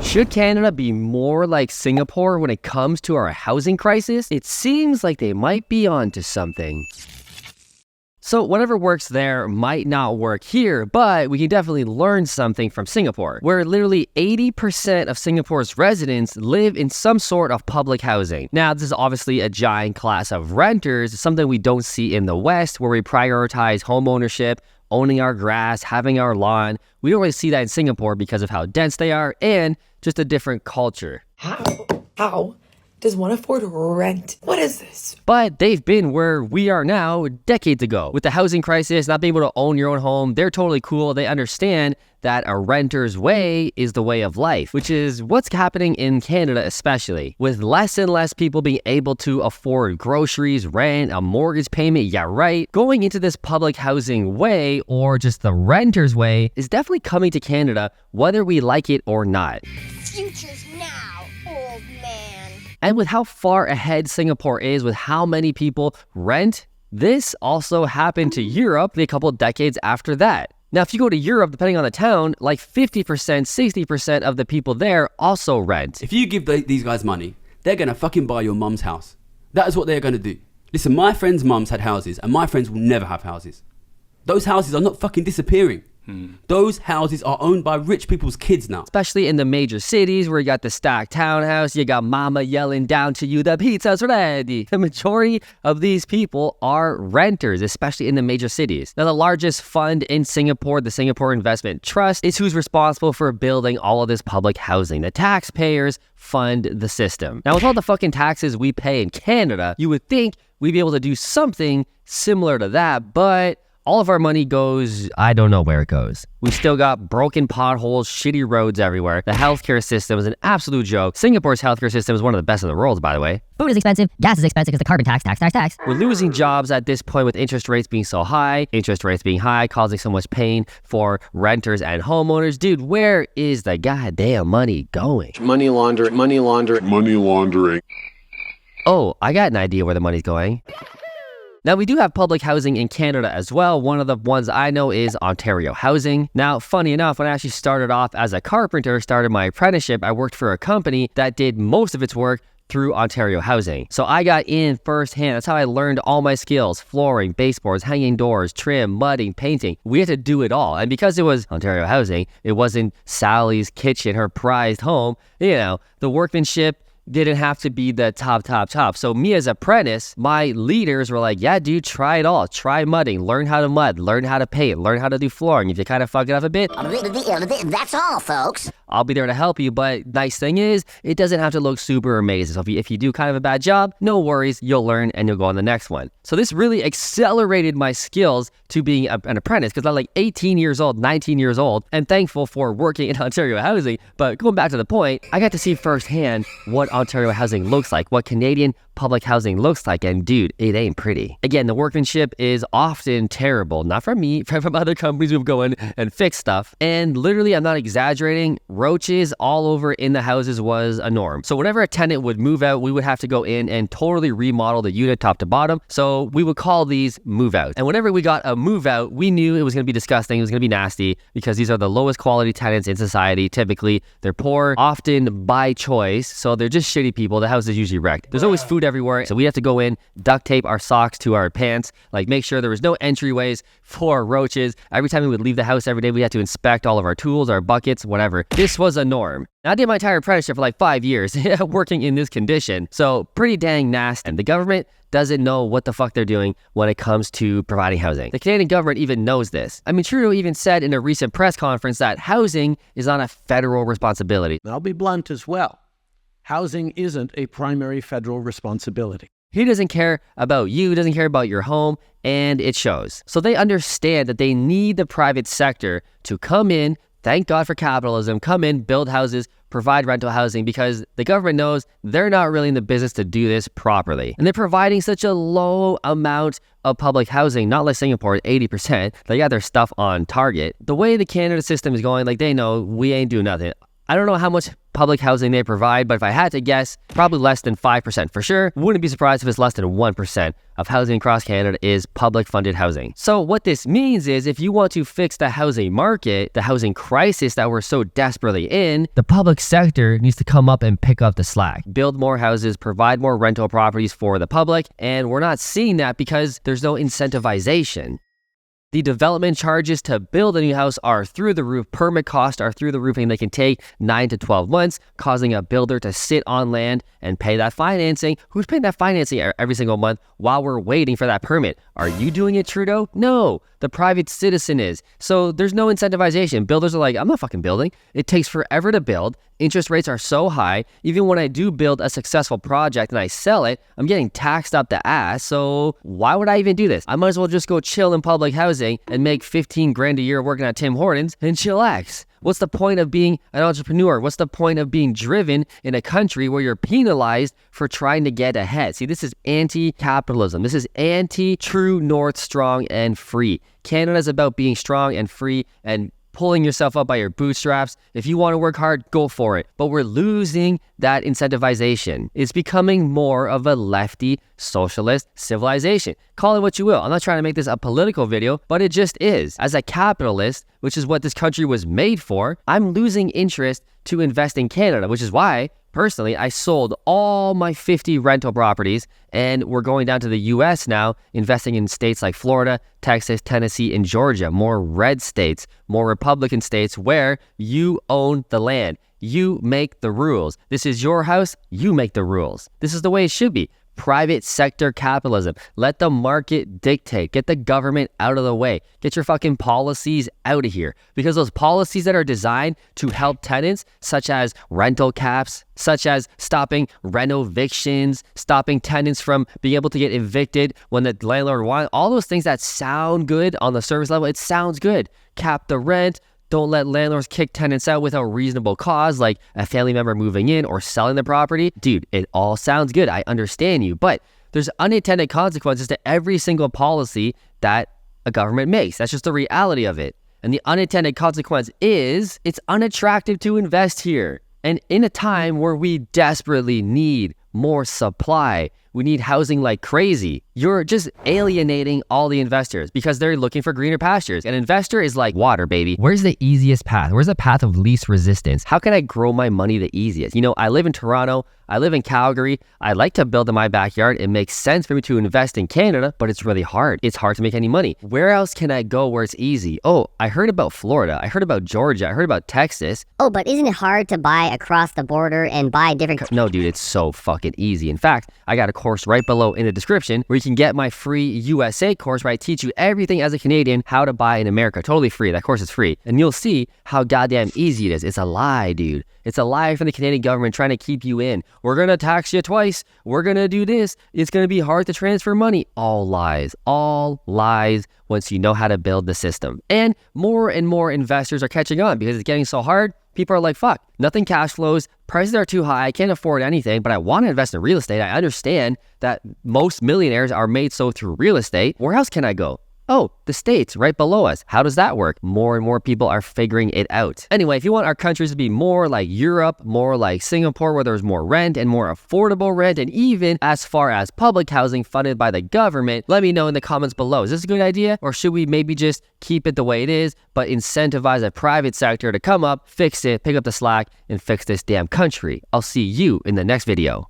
Should Canada be more like Singapore when it comes to our housing crisis? It seems like they might be onto something. So whatever works there might not work here, but we can definitely learn something from Singapore, where literally 80% of Singapore's residents live in some sort of public housing. Now, this is obviously a giant class of renters, something we don't see in the West, where we prioritize home ownership, owning our grass, having our lawn. We don't really see that in Singapore because of how dense they are and just a different culture. How does one afford rent? What is this? But they've been where we are now decades ago. With the housing crisis, not being able to own your own home, they're totally cool. They understand that a renter's way is the way of life, which is what's happening in Canada especially. With less and less people being able to afford groceries, rent, a mortgage payment, yeah right, going into this public housing way or just the renter's way is definitely coming to Canada whether we like it or not. Future's now, old man. And with how far ahead Singapore is with how many people rent, this also happened to Europe a couple decades after that. Now, if you go to Europe, depending on the town, like 50%, 60% of the people there also rent. If you give these guys money, they're going to fucking buy your mum's house. That is what they're going to do. Listen, my friends' mums had houses and my friends will never have houses. Those houses are not fucking disappearing. Those houses are owned by rich people's kids now. Especially in the major cities where you got the stacked townhouse, you got mama yelling down to you, the pizza's ready. The majority of these people are renters, especially in the major cities. Now, the largest fund in Singapore, the Singapore Investment Trust, is who's responsible for building all of this public housing. The taxpayers fund the system. Now, with all the fucking taxes we pay in Canada, you would think we'd be able to do something similar to that, but all of our money goes, I don't know where it goes. We still got broken potholes, shitty roads everywhere. The healthcare system is an absolute joke. Singapore's healthcare system is one of the best in the world, by the way. Food is expensive, gas is expensive because the carbon tax. We're losing jobs at this point with interest rates being so high. Interest rates being high, causing so much pain for renters and homeowners. Dude, where is the goddamn money going? Money laundering. Oh, I got an idea where the money's going. Now, we do have public housing in Canada as well. One of the ones I know is Ontario Housing. Now, funny enough, when I actually started off as a carpenter, started my apprenticeship, I worked for a company that did most of its work through Ontario Housing. So I got in firsthand. That's how I learned all my skills: flooring, baseboards, hanging doors, trim, mudding, painting. We had to do it all. And because it was Ontario Housing, it wasn't Sally's kitchen, her prized home. You know, the workmanship didn't have to be the top. So me as apprentice, my leaders were like, yeah, dude, try it all. Try mudding, learn how to mud, learn how to paint, learn how to do flooring. If you kind of fuck it up a bit, That's all, folks. I'll be there to help you. But nice thing is, it doesn't have to look super amazing. So if you do kind of a bad job, no worries, you'll learn and you'll go on the next one. So this really accelerated my skills to being an apprentice, because I'm like 18 years old, 19 years old, and thankful for working in Ontario Housing. But going back to the point, I got to see firsthand what Ontario Housing looks like, what Canadian public housing looks like, and dude, it ain't pretty. Again, the workmanship is often terrible, not from me, from other companies who've gone and fixed stuff. And literally, I'm not exaggerating, roaches all over in the houses was a norm. So whenever a tenant would move out, we would have to go in and totally remodel the unit top to bottom. So we would call these move outs. And whenever we got a move out, we knew it was going to be disgusting, it was going to be nasty, because these are the lowest quality tenants in society. Typically, they're poor, often by choice, so they're just shitty people. The house is usually wrecked. There's always food everywhere, so we have to go in, duct tape our socks to our pants, like make sure there was no entryways for roaches. Every time we would leave the house every day, we had to inspect all of our tools, our buckets, whatever. This was a norm. Now, I did my entire apprenticeship for like 5 years working in this condition, so pretty dang nasty. And the government doesn't know what the fuck they're doing when it comes to providing housing. The Canadian government even knows this. I mean, Trudeau even said in a recent press conference that housing is not a federal responsibility. I'll be blunt as well. Housing isn't a primary federal responsibility. He doesn't care about you, doesn't care about your home, and it shows. So they understand that they need the private sector to come in, thank God for capitalism, come in, build houses, provide rental housing, because the government knows they're not really in the business to do this properly. And they're providing such a low amount of public housing, not like Singapore, 80%. They got their stuff on target. The way the Canada system is going, like, they know we ain't doing nothing. I don't know how much public housing they provide, but if I had to guess, probably less than 5% for sure. Wouldn't be surprised if it's less than 1% of housing across Canada is public funded housing. So what this means is if you want to fix the housing market, the housing crisis that we're so desperately in, the public sector needs to come up and pick up the slack. Build more houses, provide more rental properties for the public, and we're not seeing that because there's no incentivization. The development charges to build a new house are through the roof. Permit costs are through the roof, and they can take 9 to 12 months, causing a builder to sit on land and pay that financing. Who's paying that financing every single month while we're waiting for that permit? Are you doing it, Trudeau? No, the private citizen is. So there's no incentivization. Builders are like, I'm not fucking building. It takes forever to build. Interest rates are so high. Even when I do build a successful project and I sell it, I'm getting taxed up the ass. So why would I even do this? I might as well just go chill in public housing and make 15 grand a year working at Tim Hortons and chillax. What's the point of being an entrepreneur? What's the point of being driven in a country where you're penalized for trying to get ahead? See, this is anti-capitalism. This is anti-true north, strong and free. Canada's about being strong and free and pulling yourself up by your bootstraps. If you want to work hard, go for it. But we're losing that incentivization. It's becoming more of a lefty socialist civilization. Call it what you will. I'm not trying to make this a political video, but it just is. As a capitalist, which is what this country was made for, I'm losing interest to invest in Canada, which is why personally, I sold all my 50 rental properties and we're going down to the US now, investing in states like Florida, Texas, Tennessee, and Georgia, more red states, more Republican states where you own the land. You make the rules. This is your house. You make the rules. This is the way it should be. Private sector capitalism. Let the market dictate. Get the government out of the way. Get your fucking policies out of here. Because those policies that are designed to help tenants, such as rental caps, such as stopping renovictions, stopping tenants from being able to get evicted when the landlord wants, all those things that sound good on the service level, it sounds good. Cap the rent. Don't let landlords kick tenants out without reasonable cause, like a family member moving in or selling the property. Dude, it all sounds good. I understand you. But there's unintended consequences to every single policy that a government makes. That's just the reality of it. And the unintended consequence is it's unattractive to invest here. And in a time where we desperately need more supply, we need housing like crazy, you're just alienating all the investors because they're looking for greener pastures. An investor is like water, baby. Where's the easiest path? Where's the path of least resistance? How can I grow my money the easiest? You know, I live in Toronto. I live in Calgary. I like to build in my backyard. It makes sense for me to invest in Canada, but it's really hard. It's hard to make any money. Where else can I go where it's easy? Oh, I heard about Florida. I heard about Georgia. I heard about Texas. Oh, but isn't it hard to buy across the border and buy different... No, dude, it's so fucking easy. In fact, I got a course right below in the description where you can get my free USA course where I teach you everything as a Canadian how to buy in America. Totally free. That course is free. And you'll see how goddamn easy it is. It's a lie, dude. It's a lie from the Canadian government trying to keep you in. We're going to tax you twice. We're going to do this. It's going to be hard to transfer money. All lies. All lies once you know how to build the system. And more investors are catching on because it's getting so hard. People are like, fuck, nothing cash flows. Prices are too high. I can't afford anything, but I want to invest in real estate. I understand that most millionaires are made so through real estate. Where else can I go? Oh, the States right below us. How does that work? More and more people are figuring it out. Anyway, if you want our countries to be more like Europe, more like Singapore, where there's more rent and more affordable rent, and even as far as public housing funded by the government, let me know in the comments below. Is this a good idea? Or should we maybe just keep it the way it is, but incentivize a private sector to come up, fix it, pick up the slack, and fix this damn country? I'll see you in the next video.